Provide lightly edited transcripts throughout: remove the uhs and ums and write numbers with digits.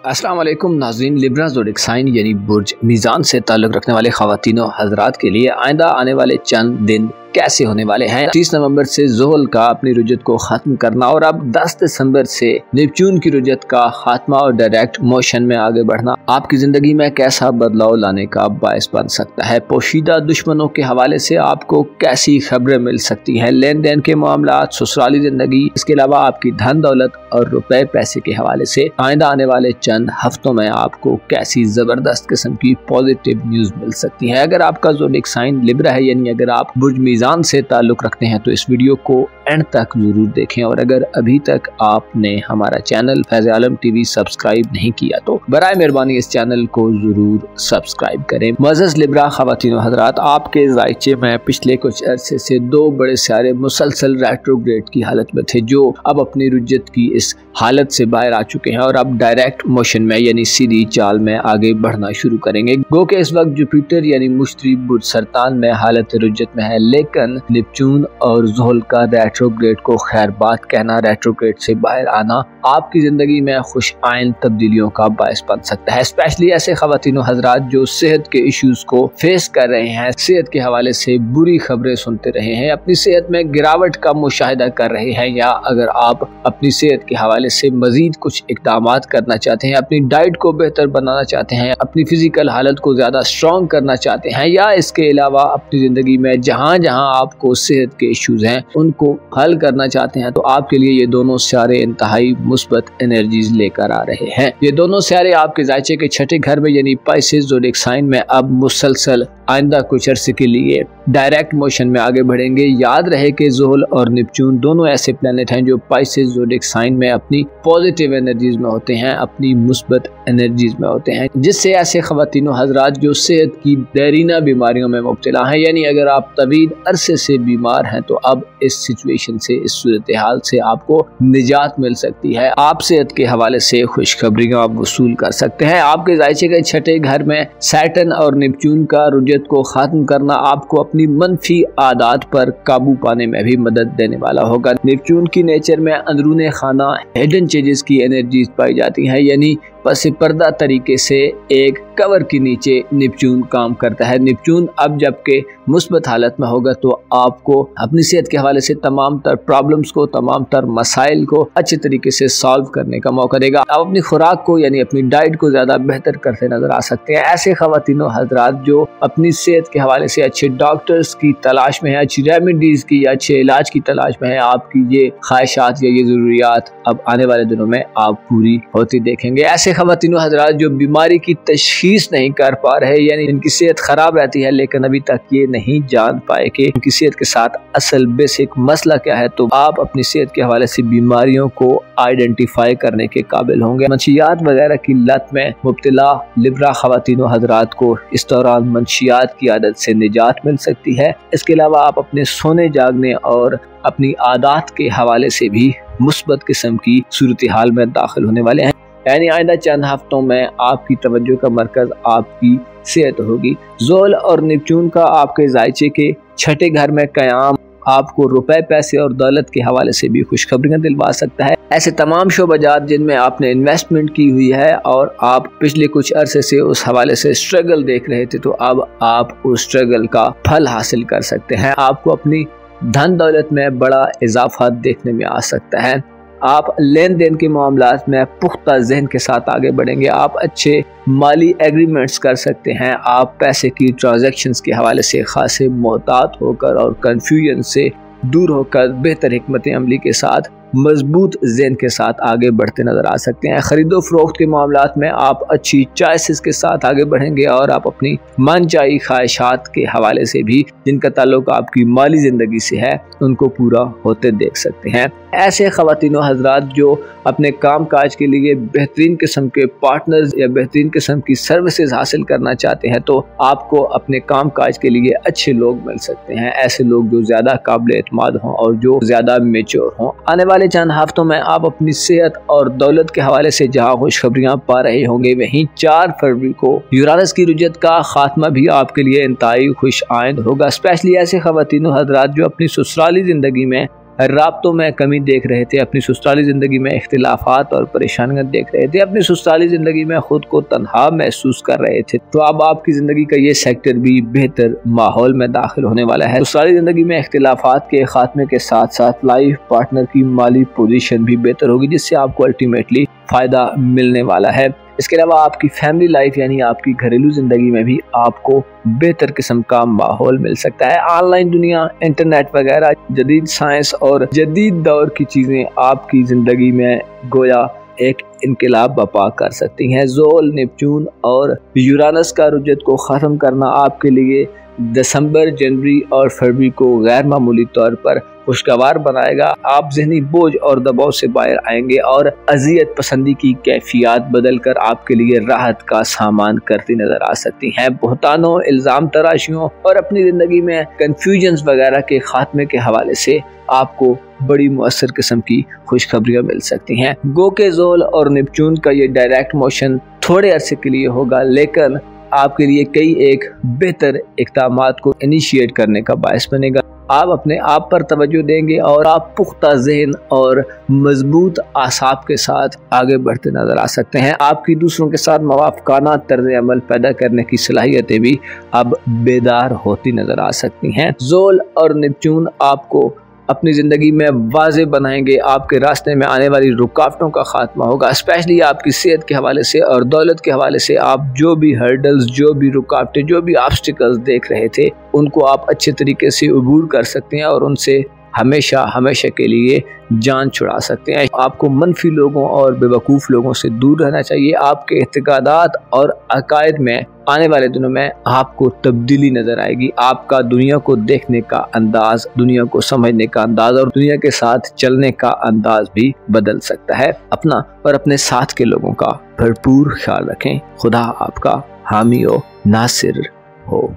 अस्सलाम वालेकुम नाज़रीन। लिब्रा ज़ोडिक साइन यानी बुर्ज मीज़ान से ताल्लुक़ रखने वाले ख़वातीनो हज़रात के लिए आइंदा आने वाले चंद दिन कैसे होने वाले हैं। 30 नवंबर से ज़ोहल का अपनी रुजत को ख़त्म करना और अब 10 दिसंबर से नेपच्यून की रुजत का खात्मा और डायरेक्ट मोशन में आगे बढ़ना आपकी ज़िंदगी में कैसा बदलाव लाने का बायस बन सकता है। पोशीदा दुश्मनों के हवाले से आपको कैसी खबरें मिल सकती हैं। लेन देन के मामला, ससुराली ज़िंदगी, इसके अलावा आपकी धन दौलत और रुपए पैसे के हवाले से आइंदा आने वाले चंद हफ्तों में आपको कैसी ज़बरदस्त किस्म की पॉजिटिव न्यूज़ मिल सकती है। अगर आपका ज़ोडिक साइन लिब्रा है, यानी अगर आप बुर्ज मीज़ान से ताल्लुक़ रखते हैं, तो इस वीडियो को एंड तक जरूर देखें। और अगर अभी तक आपने हमारा चैनल फैज़ आलम टीवी सब्सक्राइब नहीं किया तो बराए मेहरबानी इस चैनल को जरूर सब्सक्राइब करें। मुअज़्ज़ज़ लिब्रा ख़वातीनो हज़रात, आपके ज़ायचे में पिछले कुछ अरसे से दो बड़े सारे मुसलसल रेट्रोग्रेड की हालत में थे, जो अब अपनी रुजत की इस हालत से बाहर आ चुके हैं और अब डायरेक्ट मोशन में यानी सीधी चाल में आगे बढ़ना शुरू करेंगे। गो के इस वक्त जुपिटर यानी मुश्तरी बुर्ज सरतान में हालत रुजत में है, लेकिन नेपच्यून और ज़ोहल का रेट्रोग्रेड को खैर बात कहना, रेट्रोग्रेड से बाहर आना आपकी जिंदगी में खुश आइन तब्दीलियों का बायस बन सकता है। स्पेशली ऐसे ख़वातीनो हज़रात जो सेहत के इश्यूज को फेस कर रहे हैं, सेहत के हवाले से बुरी खबरें सुनते रहे हैं, अपनी सेहत में गिरावट का मुशाहिदा कर रहे हैं, या अगर आप अपनी सेहत के हवाले से मजीद कुछ इक़दामात करना चाहते हैं, अपनी डाइट को बेहतर बनाना चाहते हैं, अपनी फिजिकल हालत को ज़्यादा स्ट्रॉन्ग करना चाहते हैं, या इसके अलावा अपनी ज़िंदगी में जहाँ जहाँ आपको सेहत के इश्यूज हैं उनको हल करना चाहते हैं, तो आपके लिए ये दोनों सितारे इंतहाई मुस्बत एनर्जीज लेकर आ रहे हैं। ये दोनों सितारे आपके ज़ायचे के छठे घर में यानी पाइसेस ज़ोडिक साइन में अब मुसलसल आइंदा कुछ अरसे के लिए डायरेक्ट मोशन में आगे बढ़ेंगे। याद रहे कि ज़ोहल और नेपच्यून दोनों ऐसे प्लैनेट हैं जो पाइसेस ज़ोडिक साइन में अपनी पॉजिटिव एनर्जीज में होते हैं, अपनी मुस्बत एनर्जीज में होते हैं, जिससे ऐसे ख़वातीनो हज़रात जो सेहत की देरीना बीमारियों में मुब्तला हैं, यानी अगर आप तवील अरसे से बीमार हैं, तो अब इस सिचुएशन से, इस सूरत हाल से आपको निजात मिल सकती है। आप सेहत के हवाले से खुशखबरियां आप वसूल कर सकते हैं। आपके ज़ायचे के छठे घर में सैटर्न और नेपच्यून का रुजत को ख़त्म करना आपको अपनी मनफी आदत पर काबू पाने में भी मदद देने वाला होगा। नेपच्यून की नेचर में अंदरूने खाना हिडन चेंजेस की एनर्जीज पाई जाती हैं, यानी पसे पर्दा तरीके से एक कवर के नीचे नेपच्यून काम करता है। नेपच्यून अब जबकि मुस्बत हालत में होगा तो आपको अपनी सेहत के हवाले से तमाम तर प्रॉब्लम्स को, तमाम तर मसाइल को अच्छे तरीके से सॉल्व करने का मौका देगा। आप अपनी खुराक को यानी अपनी डाइट को ज़्यादा बेहतर करते नजर आ सकते हैं। ऐसे ख़वातीनो हज़रात जो अपनी सेहत के हवाले से अच्छे डॉक्टर्स की तलाश में है, अच्छी रेमेडीज़ की या अच्छे इलाज की तलाश में है, आपकी ये ख्वाहिशात या ये ज़रूरियात अब आने वाले दिनों में आप पूरी होती देखेंगे। ऐसे ख़वातीनो हज़रात जो बीमारी की तशख़ीस नहीं कर पा रहे, यानी इनकी सेहत ख़राब रहती है लेकिन अभी तक ये नहीं जान पाए कि इनकी सेहत के साथ असल बेसिक मसला क्या है, तो आप अपनी सेहत के हवाले से बीमारियों को आइडेंटिफाई करने के काबिल होंगे। मंशियात वगैरह की लत में मुब्तला लिब्रा ख़वातीनो हज़रात को इस दौरान मंशियात की आदत से निजात मिल सकती है। इसके अलावा आप अपने सोने जागने और अपनी आदत के हवाले से भी मुस्बत किस्म की सूरत हाल में दाखिल होने वाले हैं, यानी आइंदा चंद हफ्तों में आपकी तवज्जो का मरकज आपकी सेहत होगी। ज़ोहल और नेपच्यून का आपके ज़ायचे के छठे घर में क़याम आपको रुपए पैसे और दौलत के हवाले से भी खुशखबरियां दिलवा सकता है। ऐसे तमाम शोबाजात जिनमें आपने इन्वेस्टमेंट की हुई है और आप पिछले कुछ अरसे से उस हवाले से स्ट्रगल देख रहे थे, तो अब आप उस स्ट्रगल का फल हासिल कर सकते हैं। आपको अपनी धन दौलत में बड़ा इजाफा देखने में आ सकता है। आप लेन देन के मामलात में पुख्ता जहन के साथ आगे बढ़ेंगे। आप अच्छे माली एग्रीमेंट्स कर सकते हैं। आप पैसे की ट्रांजैक्शंस के हवाले से खासे मोहतात होकर और कन्फ्यूजन से दूर होकर बेहतर हिकमत अमली के साथ मजबूत ज़हन के साथ आगे बढ़ते नजर आ सकते हैं। खरीदो फरोख्त के मामलात में आप अच्छी चॉइसेस के साथ आगे बढ़ेंगे और आप अपनी मनचाही ख्वाहिशात के हवाले से भी, जिनका ताल्लुक आपकी माली ज़िंदगी से है, उनको पूरा होते देख सकते हैं। ऐसे ख़वातीनो हज़रात जो अपने काम काज के लिए बेहतरीन किस्म के पार्टनर्स या बेहतरीन किस्म की सर्विसेज हासिल करना चाहते हैं, तो आपको अपने काम काज के लिए अच्छे लोग मिल सकते हैं। ऐसे लोग जो ज़्यादा काबिल एतमाद हों और जो ज़्यादा मेच्योर हों। आने वाले चंद हफ्तों में आप अपनी सेहत और दौलत के हवाले से जहां खुशखबरियां पा रहे होंगे, वहीं 4 फरवरी को यूरानस की रुजत का खात्मा भी आपके लिए इंतहाई खुश आइंद होगा। स्पेशली ऐसे ख़वातीनो हज़रात जो अपनी ससुराली ज़िंदगी में राब्तों में कमी देख रहे थे, अपनी ससुराली ज़िंदगी में इख्तिलाफात और परेशानियां देख रहे थे, अपनी ससुराली ज़िंदगी में खुद को तन्हा महसूस कर रहे थे, तो अब आपकी ज़िंदगी का ये सेक्टर भी बेहतर माहौल में दाखिल होने वाला है। ससुराली ज़िंदगी में इख्तिलाफात के खात्मे के साथ साथ लाइफ पार्टनर की माली पोजीशन भी बेहतर होगी, जिससे आपको अल्टीमेटली फ़ायदा मिलने वाला है। इसके अलावा आपकी फैमिली लाइफ यानी आपकी घरेलू ज़िंदगी में भी आपको बेहतर किस्म का माहौल मिल सकता है। ऑनलाइन दुनिया, इंटरनेट वगैरह, जदीद साइंस और जदीद दौर की चीज़ें आपकी ज़िंदगी में गोया एक इनकलाब बपा कर सकती हैं। ज़ोल, नेपच्यून और यूरानस का रुजत को ख़त्म करना आपके लिए दिसंबर, जनवरी और फरवरी को गैर मामूली तौर पर खुशगवार बनाएगा। आप ज़हनी बोझ और दबाव से बाहर आएंगे और अजियत पसंदी की कैफियत बदल कर आपके लिए राहत का सामान करती नजर आ सकती हैं। बहुतानों, इल्ज़ाम तराशियों और अपनी ज़िंदगी में कन्फ्यूजन्स वगैरह के खात्मे के हवाले से आपको बड़ी मुअस्सर किस्म की खुशखबरियाँ मिल सकती हैं। गो के ज़ोल और नेपच्यून का ये डायरेक्ट मोशन थोड़े अरसे के लिए होगा, लेकिन आपके लिए कई एक बेहतर इक़दामात को इनिशिएट करने का बायस बनेगा। आप अपने आप पर तवज्जो देंगे और आप पुख्ता ज़हन और मजबूत आसाब के साथ आगे बढ़ते नज़र आ सकते हैं। आपकी दूसरों के साथ मवाफ़काना तर्ज़ अमल पैदा करने की सलाहियतें भी अब बेदार होती नज़र आ सकती हैं। ज़ोल और नेपच्यून आपको अपनी ज़िंदगी में वाज़े बनाएंगे, आपके रास्ते में आने वाली रुकावटों का खात्मा होगा, स्पेशली आपकी सेहत के हवाले से और दौलत के हवाले से। आप जो भी हर्डल्स, जो भी रुकावटें, जो भी ऑब्स्टिकल्स देख रहे थे, उनको आप अच्छे तरीके से अबूर कर सकते हैं और उनसे हमेशा हमेशा के लिए जान छुड़ा सकते हैं। आपको मनफी लोगों और बेवकूफ़ लोगों से दूर रहना चाहिए। आपके एतकादात और अकायद में आने वाले दिनों में आपको तब्दीली नज़र आएगी। आपका दुनिया को देखने का अंदाज, दुनिया को समझने का अंदाज और दुनिया के साथ चलने का अंदाज भी बदल सकता है। अपना और अपने साथ के लोगों का भरपूर ख्याल रखें। खुदा आपका हामी हो, नासिर हो।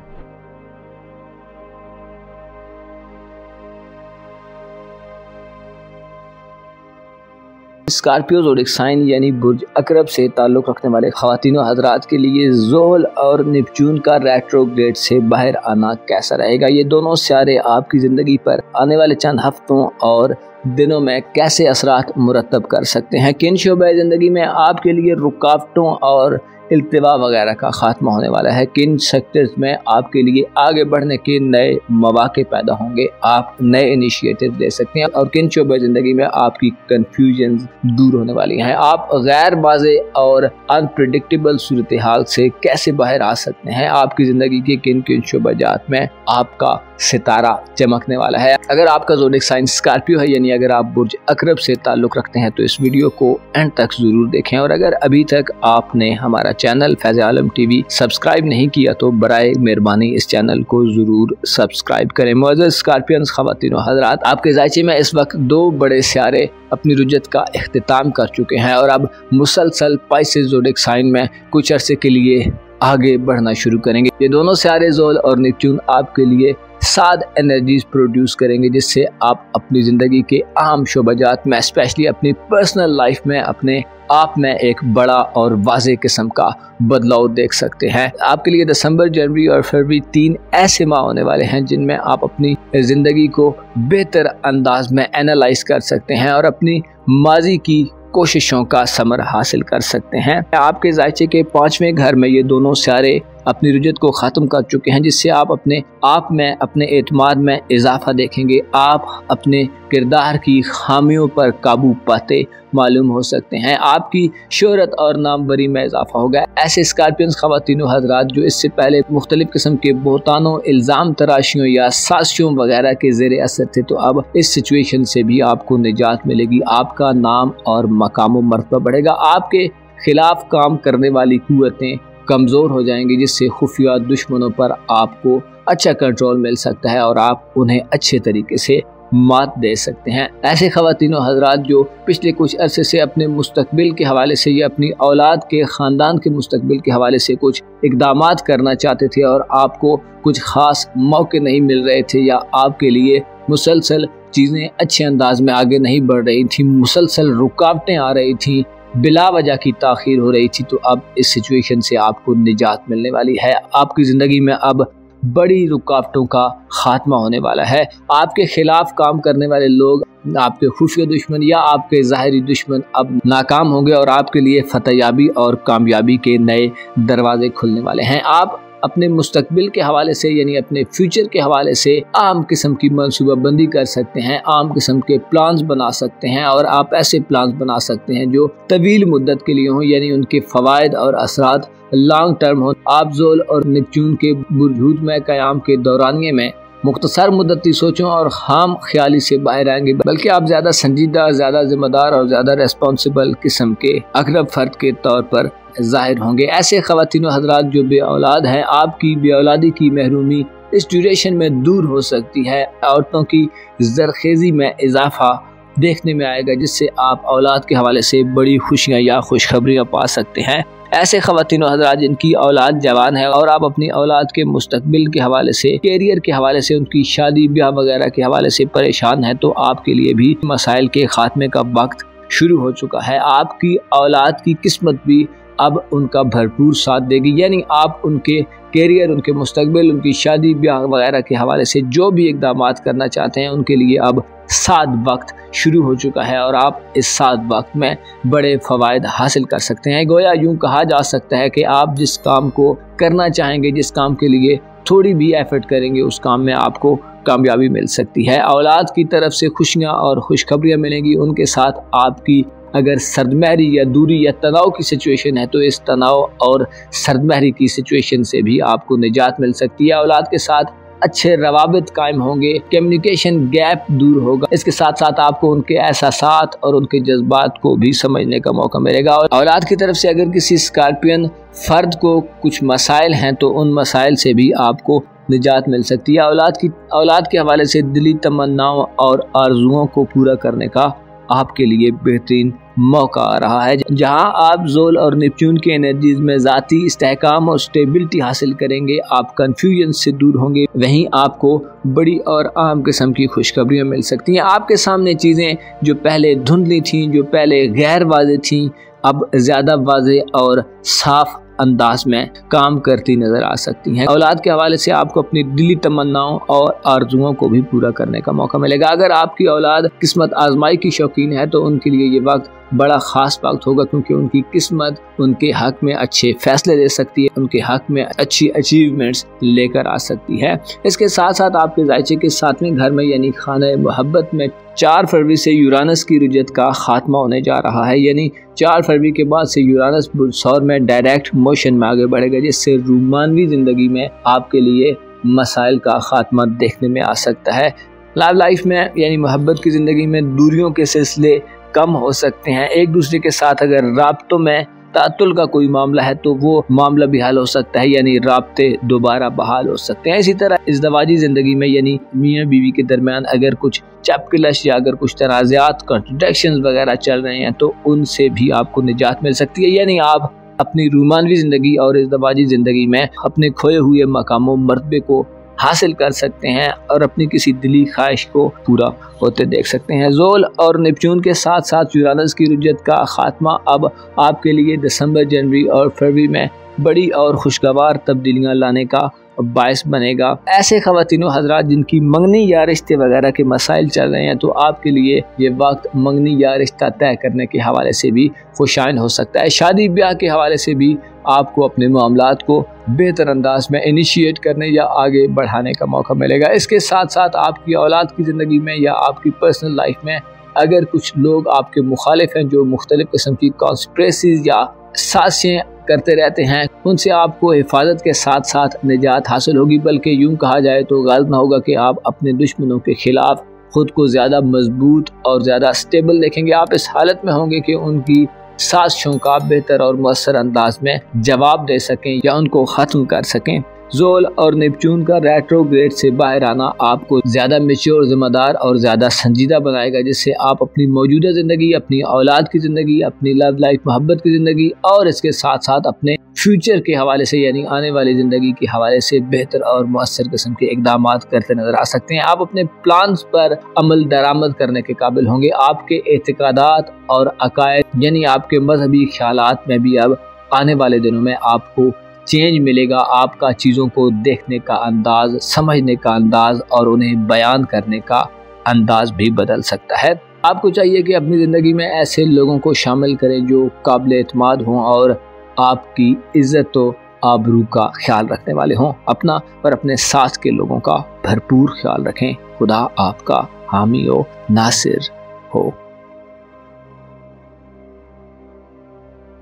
स्कॉर्पियो ज़ोडिक साइन यानी बुर्ज अकरब से ताल्लुक़ रखने वाले ख़वातीनो हज़रात के लिए ज़ोहल और नेपच्यून का रेट्रोग्रेड से बाहर आना कैसा रहेगा? ये दोनों सितारे आपकी ज़िंदगी पर आने वाले चंद हफ्तों और दिनों में कैसे असरात मुरतब कर सकते हैं? किन शोबे ज़िंदगी में आपके लिए रुकावटों और इल्तिवा वगैरह का खात्मा होने वाला है? किन सेक्टर्स में आपके लिए आगे बढ़ने के नए मौके पैदा होंगे? आप नए इनिशिएटिव ले सकते हैं और किन शोबे ज़िंदगी में आपकी कन्फ्यूजन दूर होने वाली हैं? आप गैर वाज़े और अनप्रेडिक्टेबल सूरत हाल से कैसे बाहर आ सकते हैं? आपकी ज़िंदगी के किन किन शोबाजात में आपका सितारा चमकने वाला है? अगर आपका ज़ोडिक साइन स्कॉर्पियो है, यानी अगर आप बुर्ज अकरब से ताल्लुक़ रखते हैं, तो इस वीडियो को एंड तक ज़रूर देखें। और अगर अभी तक आपने हमारा चैनल फैज़ आलम टीवी सब्सक्राइब नहीं किया तो बराए मेहरबानी इस चैनल को ज़रूर सब्सक्राइब करें। मुअज़्ज़ज़ स्कॉर्पियंस ख़वातीनो हज़रात, आपके ज़ायचे में इस वक्त दो बड़े सितारे अपनी रुजत का इख्तिताम कर चुके हैं और अब मुसलसल पाइसेस ज़ोडिक साइन में कुछ अरसे के लिए आगे बढ़ना शुरू करेंगे। ये दोनों सितारे ज़ोल और नेपच्यून आपके लिए साद एनर्जीज प्रोड्यूस करेंगे, जिससे आप अपनी ज़िंदगी के अहम शोबाजात में, स्पेशली अपनी पर्सनल लाइफ में, अपने आप में एक बड़ा और वाज़े किस्म का बदलाव देख सकते हैं। आपके लिए दिसंबर, जनवरी और फरवरी 3 ऐसे माह होने वाले हैं जिनमें आप अपनी ज़िंदगी को बेहतर अंदाज में एनालाइज कर सकते हैं और अपनी माजी की कोशिशों का समर हासिल कर सकते हैं। आपके ज़ायचे के 5वें घर में ये दोनों सितारे अपनी रुजत को ख़त्म कर चुके हैं, जिससे आप अपने आप में, अपने एतमाद में इजाफा देखेंगे। आप अपने किरदार की खामियों पर काबू पाते मालूम हो सकते हैं। आपकी शोहरत और नामवरी में इजाफा होगा। ऐसे स्कॉर्पियंस ख़वातीनो हज़रात जो इससे पहले मुख्तलिफ किस्म के बहुतानों, इल्ज़ाम तराशियों या साजिशों वगैरह के ज़ेरे असर थे, तो अब इस सिचुएशन से भी आपको निजात मिलेगी। आपका नाम और मकाम व मर्तबा बढ़ेगा। आपके खिलाफ काम करने वाली कुव्वतें कमज़ोर हो जाएंगी, जिससे खुफिया दुश्मनों पर आपको अच्छा कंट्रोल मिल सकता है और आप उन्हें अच्छे तरीके से मात दे सकते हैं। ऐसे ख़वातीनो हज़रात जो पिछले कुछ अरसे से अपने मुस्तकबिल के हवाले से या अपनी औलाद के ख़ानदान के मुस्तकबिल के हवाले से कुछ इक़दामात करना चाहते थे और आपको कुछ ख़ास मौके नहीं मिल रहे थे, या आपके लिए मुसलसल चीज़ें अच्छे अंदाज में आगे नहीं बढ़ रही थी, मुसलसल रुकावटें आ रही थी, बिला वजह की ताख़ीर हो रही थी, तो अब इस सिचुएशन से आपको निजात मिलने वाली है। आपकी ज़िंदगी में अब बड़ी रुकावटों का खात्मा होने वाला है। आपके खिलाफ काम करने वाले लोग, आपके खुफिया दुश्मन या आपके ज़ाहिरी दुश्मन अब नाकाम होंगे और आपके लिए फतहयाबी और कामयाबी के नए दरवाजे खुलने वाले हैं। आप अपने मुस्तकबिल के हवाले से यानी अपने फ्यूचर के हवाले से आम किस्म की मनसूबाबंदी कर सकते हैं, आम किस्म के प्लान्स बना सकते हैं और आप ऐसे प्लान्स बना सकते हैं जो तवील मुद्दत के लिए हों, यानी उनके फ़वाइद और असरात लॉन्ग टर्म हो। आप ज़ोल और नेपच्यून के बुरजूद में क़याम के दौरानिए में मुख्तसर मुद्दती सोचों और खाम ख्याली से बाहर आएंगे, बल्कि आप ज़्यादा संजीदा, ज़्यादा जिम्मेदार और ज़्यादा रेस्पॉन्सिबल किस्म के अकरब फ़र्द के तौर पर ज़ाहिर होंगे। ऐसे ख़वातीन व हज़रात जो बे औलाद हैं, आपकी बे औलादी की महरूमी इस ड्यूरेशन में दूर हो सकती है। औरतों की ज़रखेज़ी में इजाफा देखने में आएगा, जिससे आप औलाद के हवाले से बड़ी खुशियाँ या खुशखबरियाँ पा सकते हैं। ऐसे ख़वातीन व हज़रात जिनकी औलाद जवान है और आप अपनी औलाद के मुस्तकबिल के हवाले से, कैरियर के हवाले से, उनकी शादी ब्याह वगैरह के हवाले से परेशान हैं, तो आपके लिए भी मसाइल के ख़ात्मे का वक्त शुरू हो चुका है। आपकी औलाद की किस्मत भी अब उनका भरपूर साथ देगी, यानी आप उनके कैरियर, उनके मुस्तकबिल, उनकी शादी ब्याह वगैरह के हवाले से जो भी इक़दामात करना चाहते हैं, उनके लिए अब साद वक्त शुरू हो चुका है और आप इस साद वक्त में बड़े फ़वाइद हासिल कर सकते हैं। गोया यूँ कहा जा सकता है कि आप जिस काम को करना चाहेंगे, जिस काम के लिए थोड़ी भी एफर्ट करेंगे, उस काम में आपको कामयाबी मिल सकती है। औलाद की तरफ से खुशियाँ और खुशखबरियाँ मिलेंगी, उनके साथ आपकी अगर सर्दमहरी या दूरी या तनाव की सिचुएशन है, तो इस तनाव और सर्दमहरी की सिचुएशन से भी आपको निजात मिल सकती है। औलाद के साथ अच्छे रवाबित कायम होंगे, कम्युनिकेशन गैप दूर होगा। इसके साथ साथ आपको उनके एहसासात और उनके जज्बात को भी समझने का मौका मिलेगा। और औलाद की तरफ से अगर किसी स्कॉर्पियन फ़र्द को कुछ मसाइल हैं, तो उन मसाइल से भी आपको निजात मिल सकती है। औलाद के हवाले से दिली तमन्नाओं और आरजुओं को पूरा करने का आपके लिए बेहतरीन मौका आ रहा है। जहां आप ज़ोल और नेपच्यून के एनर्जीज में ज़ाती इस्तेहकाम और स्टेबिलिटी हासिल करेंगे, आप कन्फ्यूजन से दूर होंगे, वहीं आपको बड़ी और आम किस्म की खुशखबरियाँ मिल सकती हैं। आपके सामने चीज़ें जो पहले धुंधली थीं, जो पहले गैर वाज़ेह थीं, अब ज़्यादा वाज़ेह और साफ अंदाज में काम करती नजर आ सकती हैं। औलाद के हवाले से आपको अपनी दिली तमन्नाओं और आरजुओं को भी पूरा करने का मौका मिलेगा। अगर आपकी औलाद किस्मत आजमाई की शौकीन है, तो उनके लिए ये वक्त बड़ा ख़ास वक्त होगा, क्योंकि उनकी किस्मत उनके हक में अच्छे फैसले दे सकती है, उनके हक में अच्छी अचीवमेंट्स लेकर आ सकती है। इसके साथ साथ आपके जायचे के 7वें घर में यानी खाने मोहब्बत में 4 फरवरी से यूरानस की रुजत का खात्मा होने जा रहा है। यानी 4 फरवरी के बाद से यूरानस बुलसौर में डायरेक्ट मोशन में आगे बढ़ेगा, जिससे रूमानवी ज़िंदगी में आपके लिए मसाइल का खात्मा देखने में आ सकता है। लव लाइफ में यानी मोहब्बत की ज़िंदगी में दूरियों के सिलसिले कम हो सकते हैं। एक दूसरे के साथ अगर राब्तों में तातुल का कोई मामला है, तो वो मामला भी हल हो सकता है, यानी राब्ते दोबारा बहाल हो सकते हैं। इसी तरह इज़्दवाजी ज़िंदगी में यानी मियाँ बीवी के दरमियान अगर कुछ चपकलश या अगर कुछ तनाज़ात, कॉन्ट्रडिक्शंस वगैरह चल रहे हैं, तो उनसे भी आपको निजात मिल सकती है। यानी आप अपनी रूमानवी ज़िंदगी और इज़्दवाजी ज़िंदगी में अपने खोए हुए मकामों मर्तबे को हासिल कर सकते हैं और अपनी किसी दिली ख्वाहिश को पूरा होते देख सकते हैं। ज़ोल और नेपच्यून के साथ साथ यूरानस की रुजत का खात्मा अब आपके लिए दिसंबर, जनवरी और फरवरी में बड़ी और खुशगवार तब्दीलियाँ लाने का बायस बनेगा। ऐसे ख़वातीन व हज़रात जिनकी मंगनी या रिश्ते वगैरह के मसाइल चल रहे हैं, तो आपके लिए ये वक्त मंगनी या रिश्ता तय करने के हवाले से भी खुशाइन हो सकता है। शादी ब्याह के हवाले से भी आपको अपने मामलात को बेहतर अंदाज में इनिशिएट करने या आगे बढ़ाने का मौका मिलेगा। इसके साथ साथ आपकी औलाद की ज़िंदगी में या आपकी पर्सनल लाइफ में अगर कुछ लोग आपके मुखालिफ हैं, जो मुख्तलिफ़ किस्म की कॉन्स्पिरेसीज़ या साजिशें करते रहते हैं, उनसे आपको हिफाजत के साथ साथ निजात हासिल होगी। बल्कि यूँ कहा जाए तो गलत ना होगा कि आप अपने दुश्मनों के खिलाफ खुद को ज़्यादा मजबूत और ज़्यादा स्टेबल देखेंगे। आप इस हालत में होंगे कि उनकी साजिशों का बेहतर और मौसर अंदाज में जवाब दे सकें या उनको ख़त्म कर सकें। ज़ोल और नेपच्यून का रेट्रोग्रेड से बाहर आना आपको ज़्यादा मैच्योर, ज़िम्मेदार और ज़्यादा संजीदा बनाएगा, जिससे आप अपनी मौजूदा ज़िंदगी, अपनी औलाद की ज़िंदगी, अपनी लव लाइफ मोहब्बत की ज़िंदगी और इसके साथ साथ अपने फ्यूचर के हवाले से यानी आने वाली ज़िंदगी के हवाले से बेहतर और मौसर किस्म के इक़दामात करते नज़र आ सकते हैं। आप अपने प्लान्स पर अमल दरामद करने के काबिल होंगे। आपके एतकादात और अकायद यानी आपके मजहबी ख्यालात में भी अब आने वाले दिनों में आपको चेंज मिलेगा, आपका चीज़ों को देखने का अंदाज, समझने का अंदाज और उन्हें बयान करने का अंदाज भी बदल सकता है। आपको चाहिए कि अपनी ज़िंदगी में ऐसे लोगों को शामिल करें जो काबिल एतमाद हों और आपकी इज़्ज़त व आबरू का ख्याल रखने वाले हों। अपना और अपने साथ के लोगों का भरपूर ख्याल रखें। खुदा आपका हामी व नासिर हो।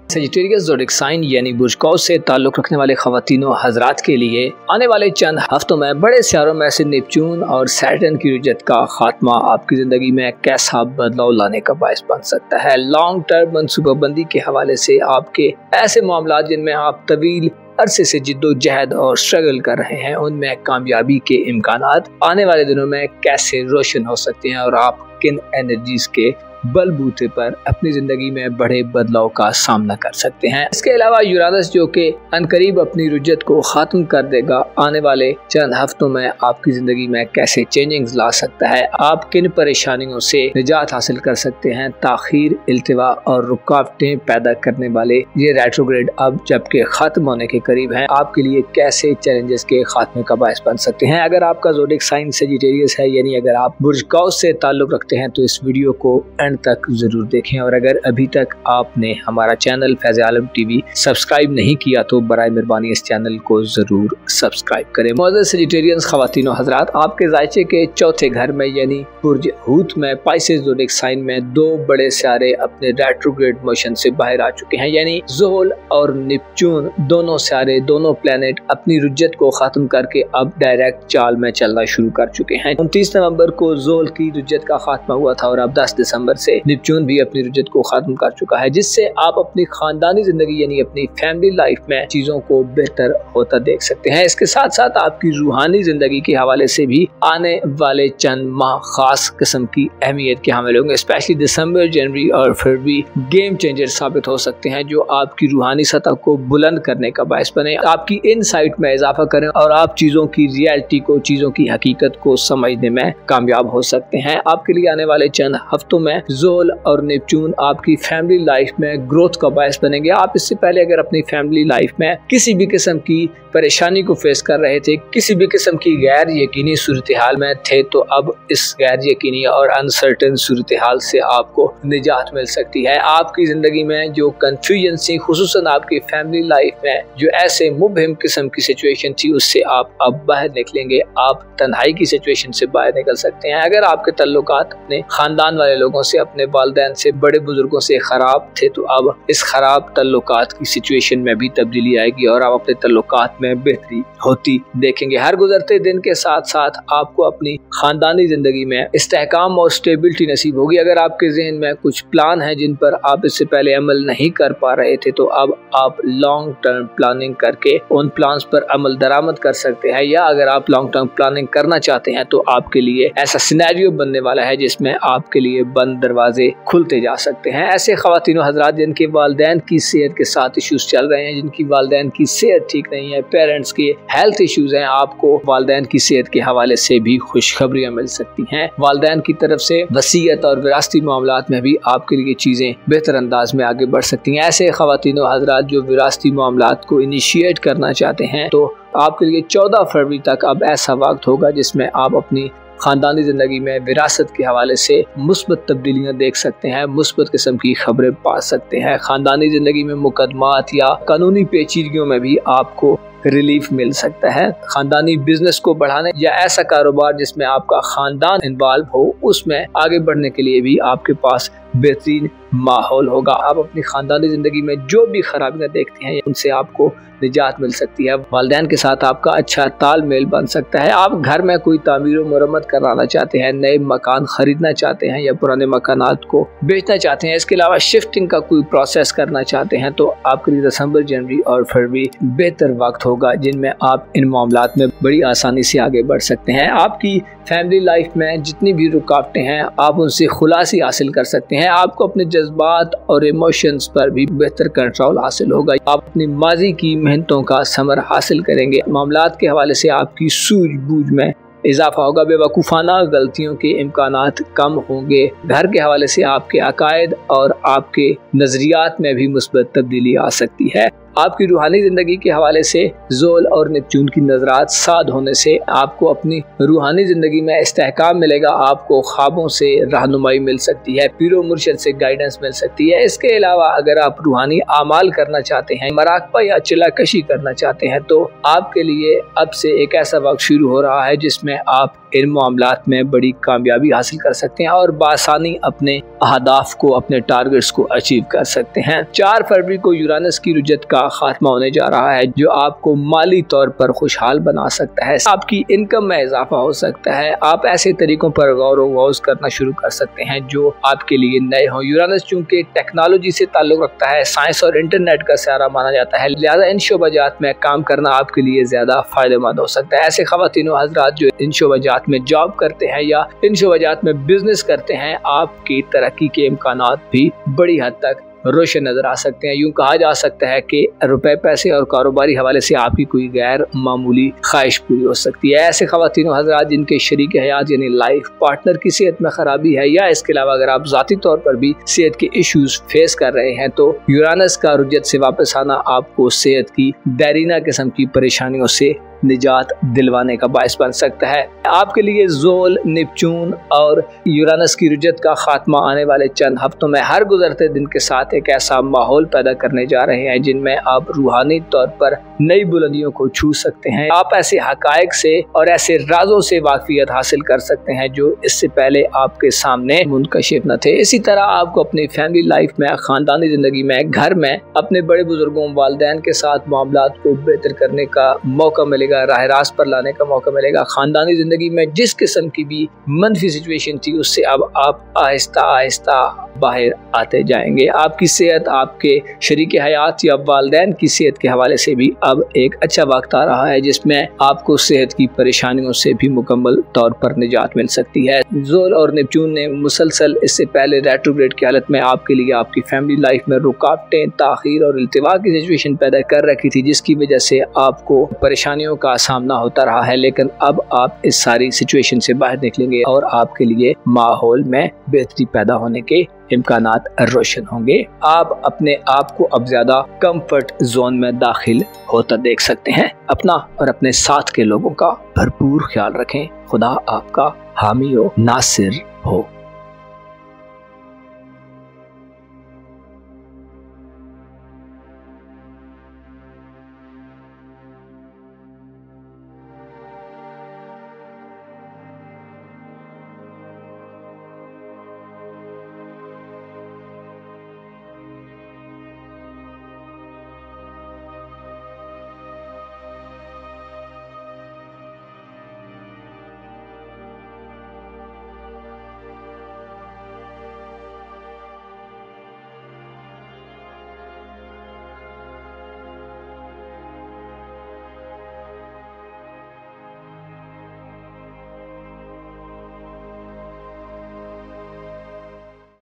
सजिटेरियस ज़ोडिक साइन यानी बुर्ज कौस से ताल्लुक़ रखने वाले ख़वातीनो हज़रात के लिए आने वाले चंद हफ्तों में बड़े सियारों में से नेपच्यून और सैटर्न की रुजत का खात्मा आपकी ज़िंदगी में कैसा बदलाव लाने का बायस बन सकता है। लॉन्ग टर्म मनसूबाबंदी के हवाले से आपके ऐसे मामला जिनमें आप तवील अरसे से जिद्दोजहद और स्ट्रगल कर रहे हैं, उनमें कामयाबी के इम्कानात आने वाले दिनों में कैसे रोशन हो सकते हैं और आप किन एनर्जीज के बलबूते पर अपनी जिंदगी में बड़े बदलाव का सामना कर सकते हैं। इसके अलावा यूरानस जो कि अनकरीब अपनी रुजत को ख़त्म कर देगा, आने वाले चंद हफ्तों में आपकी ज़िंदगी में कैसे चेंजिंग्स ला सकता है, आप किन परेशानियों से निजात हासिल कर सकते हैं। ताखीर, इल्तिवा और रुकावटें पैदा करने वाले ये रेट्रोग्रेड अब जबकि ख़त्म होने के करीब हैं, आपके लिए कैसे चैलेंजेस के खात्मे का बायस बन सकते हैं। अगर आपका ज़ोडिक साइन सजिटेरियस है, यानी अगर आप बुर्ज कौस से ताल्लुक़ रखते हैं, तो इस वीडियो को तक जरूर देखें। और अगर अभी तक आपने हमारा चैनल फैज़ आलम टीवी सब्सक्राइब नहीं किया तो बराए मेहरबानी इस चैनल को जरूर सब्सक्राइब करें। मौजूद सजिटेरियंस ख़वातीनो हज़रात, आपके जायचे के चौथे घर में यानी बुर्ज हूत में पाइसेस ज़ोडिक साइन में दो बड़े सियारे अपने रेट्रोग्रेड मोशन से बाहर आ चुके हैं, यानी ज़ोहल और नेपच्यून दोनों सियारे, दोनों प्लेनेट अपनी रुजत को खत्म करके अब डायरेक्ट चाल में चलना शुरू कर चुके हैं। 29 नवंबर को ज़ोहल की रुजत का खात्मा हुआ था और अब 10 दिसंबर से नेपच्यून भी अपनी रुजत को खत्म कर चुका है, जिससे आप अपनी खानदानी जिंदगी यानी अपनी फैमिली लाइफ में चीजों को बेहतर होता देख सकते हैं। इसके साथ साथ आपकी रूहानी जिंदगी के हवाले से भी आने वाले चंद माह खास किस्म की अहमियत के हामिल होंगे। स्पेशली दिसंबर, जनवरी और फरवरी गेम चेंजर साबित हो सकते हैं, जो आपकी रूहानी सतह को बुलंद करने का बायस बने, आपकी इनसाइट में इजाफा करें और आप चीजों की रियलिटी को, चीजों की हकीकत को समझने में कामयाब हो सकते हैं। आपके लिए आने वाले चंद हफ्तों में ज़ोहल और नेपच्यून आपकी फैमिली लाइफ में ग्रोथ का बायस बनेंगे। आप इससे पहले अगर अपनी फैमिली लाइफ में किसी भी किस्म की परेशानी को फेस कर रहे थे, किसी भी किस्म की गैर यकीनी सूरत हाल में थे, तो अब इस गैर यकीनी और अनसर्टेन सूरत हाल से आपको निजात मिल सकती है। आपकी जिंदगी में जो कंफ्यूजन थी, खुसूसन आपकी फैमिली लाइफ में जो ऐसे मुबहिम किस्म की सिचुएशन थी, उससे आप अब बाहर निकलेंगे। आप तन्हाई की सिचुएशन से बाहर निकल सकते हैं। अगर आपके तल्लुकात अपने खानदान वाले लोगों से, अपने वालिदैन से, बड़े बुजुर्गों से खराब थे, तो अब इस खराब तल्लुकात की सिचुएशन में भी तब्दीली आएगी और आप अपने तल्लुकात में बेहतरी होती देखेंगे। हर गुजरते दिन के साथ साथ आपको अपनी खानदानी जिंदगी में इस्तेहकाम और स्टेबिलिटी नसीब होगी। अगर आपके जहन में कुछ प्लान है जिन पर आप इससे पहले अमल नहीं कर पा रहे थे, तो अब आप लॉन्ग टर्म प्लानिंग करके उन प्लान्स पर अमल दरामद कर सकते हैं। या अगर आप लॉन्ग टर्म प्लानिंग करना चाहते हैं, तो आपके लिए ऐसा सिनेरियो बनने वाला है जिसमें आपके लिए बंद दरवाजे खुलते जा सकते हैं। ऐसे ख़वातीनो हज़रात जिनके वालिदैन की सेहत के साथ इश्यूज चल रहे हैं, जिनकी वालिदैन की सेहत ठीक नहीं है, पेरेंट्स के हेल्थ इश्यूज हैं, आपको वालिदैन की सेहत के हवाले से भी खुशखबरियां मिल सकती हैं। वालिदैन की तरफ से वसीयत और विरासती मामलात में भी आपके लिए चीज़ें बेहतर अंदाज में आगे बढ़ सकती हैं। ऐसे ख़वातीनो हज़रात जो विरासती मामलात को इनिशिएट करना चाहते हैं, तो आपके लिए 14 फरवरी तक अब ऐसा वक्त होगा जिसमें आप अपनी खानदानी जिंदगी में विरासत के हवाले से मुस्बत तब्दीलियां देख सकते हैं, मुस्बत किस्म की खबरें पा सकते हैं। खानदानी जिंदगी में मुकदमात या कानूनी पेचीदगियों में भी आपको रिलीफ मिल सकता है। खानदानी बिजनेस को बढ़ाने या ऐसा कारोबार जिसमें आपका खानदान इन्वॉल्व हो, उसमें आगे बढ़ने के लिए भी आपके पास बेहतरीन माहौल होगा। आप अपनी खानदानी जिंदगी में जो भी खराबियां देखते हैं, उनसे आपको निजात मिल सकती है। वालिदैन के साथ आपका अच्छा तालमेल बन सकता है। आप घर में कोई तामीर मरम्मत कराना चाहते हैं, नए मकान खरीदना चाहते हैं या पुराने मकानात को बेचना चाहते हैं, इसके अलावा शिफ्टिंग का कोई प्रोसेस करना चाहते हैं, तो आपके लिए दिसंबर, जनवरी और फरवरी बेहतर वक्त होगा जिनमें आप इन मामलात में बड़ी आसानी से आगे बढ़ सकते हैं। आपकी फैमिली लाइफ में जितनी भी रुकावटें हैं, आप उनसे खुलासी हासिल कर सकते हैं। आपको अपने जज्बात और इमोशंस पर भी बेहतर कंट्रोल हासिल होगा। आप अपनी माजी की मेहनतों का समर हासिल करेंगे। मामलात के हवाले से आपकी सूझबूझ में इजाफा होगा। बेवकूफ़ाना गलतियों के इम्कानात कम होंगे। घर के हवाले से आपके अकायद और आपके नज़रियात में भी मुस्बत तब्दीली आ सकती है। आपकी रूहानी जिंदगी के हवाले से ज़ोल और नेपच्यून की नजरात साध होने से आपको अपनी रूहानी जिंदगी में इस्तेहकाम मिलेगा। आपको ख्वाबों से रहनुमाई मिल सकती है, पीरो मुर्शद से गाइडेंस मिल सकती है। इसके अलावा अगर आप रूहानी आमाल करना चाहते हैं, मराकबा या चिल्लाकशी करना चाहते हैं, तो आपके लिए अब से एक ऐसा वक्त शुरू हो रहा है जिसमें आप इन मामलात में बड़ी कामयाबी हासिल कर सकते हैं और बासानी अपने अहदाफ को, अपने टारगेट्स को अचीव कर सकते हैं। 4 फरवरी को यूरानस की रुजत का खात्मा होने जा रहा है जो आपको माली तौर पर खुशहाल बना सकता है, आपकी इनकम में इजाफा हो सकता है। आप ऐसे तरीकों पर गौर व गौज करना शुरू कर सकते हैं जो आपके लिए नए हों। यूरानस चूंकि टेक्नोलॉजी से ताल्लुक रखता है, साइंस और इंटरनेट का सहारा माना जाता है, लिहाजा इन शोबाजात में काम करना आपके लिए ज्यादा फायदेमंद हो सकता है। ऐसे ख्वातीनो हजरात जो इन शोबाजात में जॉब करते हैं या इन शोबाजात में बिजनेस करते हैं, आपकी तरक्की के इम्कानात भी बड़ी हद तक रोशन नजर आ सकते हैं। यूं कहा जा सकता है कि रुपए पैसे और कारोबारी हवाले से आपकी कोई गैर मामूली ख्वाहिश पूरी हो सकती है। ऐसे ख्वातीनो हजरात जिनके शरीक हयात यानी लाइफ पार्टनर की सेहत में खराबी है या इसके अलावा अगर आप जाती तौर पर भी सेहत के इश्यूज फेस कर रहे हैं, तो यूरानस का रुजत से वापस आना आपको सेहत की दैरीना किस्म की परेशानियों से निजात दिलवाने का बायस बन सकता है। आपके लिए ज़ोल, नेपच्यून और यूरानस की रुजत का खात्मा आने वाले चंद हफ्तों में हर गुजरते दिन के साथ एक ऐसा माहौल पैदा करने जा रहे हैं जिनमें आप रूहानी तौर पर नई बुलंदियों को छू सकते हैं। आप ऐसे हकायक से और ऐसे राजों से वाकफियत हासिल कर सकते हैं जो इससे पहले आपके सामने मुनकशिफ न थे। इसी तरह आपको अपनी फैमिली लाइफ में, खानदानी जिंदगी में, घर में अपने बड़े बुजुर्गों, वालिदैन के साथ मामलात को बेहतर करने का मौका मिलेगा, राह रास्त पर लाने का मौका मिलेगा। खानदानी जिंदगी में जिस किस्म की भी मंफी सिचुएशन थी उससे अब आप आहिस्ता आहिस्ता बाहर आते जाएंगे। आपकी सेहत, आपके शरीक हयात या वालिदैन की सेहत के हवाले से भी अब एक अच्छा वक्त आ रहा है जिसमें आपको सेहत की परेशानियों से भी मुकम्मल तौर पर निजात मिल सकती है। ज़ोल और नेपच्यून ने मुसलसल इससे पहले रेट्रोग्रेड की हालत में आपके लिए आपकी फैमिली लाइफ में रुकावटें, ताखीर और इल्तिवा की सिचुएशन पैदा कर रखी थी जिसकी वजह से आपको परेशानियों का सामना होता रहा है, लेकिन अब आप इस सारी सिचुएशन से बाहर निकलेंगे और आपके लिए माहौल में बेहतरी पैदा होने के इम्कानात रोशन होंगे। आप अपने आप को अब ज्यादा कंफर्ट जोन में दाखिल होता देख सकते हैं। अपना और अपने साथ के लोगों का भरपूर ख्याल रखें। खुदा आपका हामी हो, नासिर हो।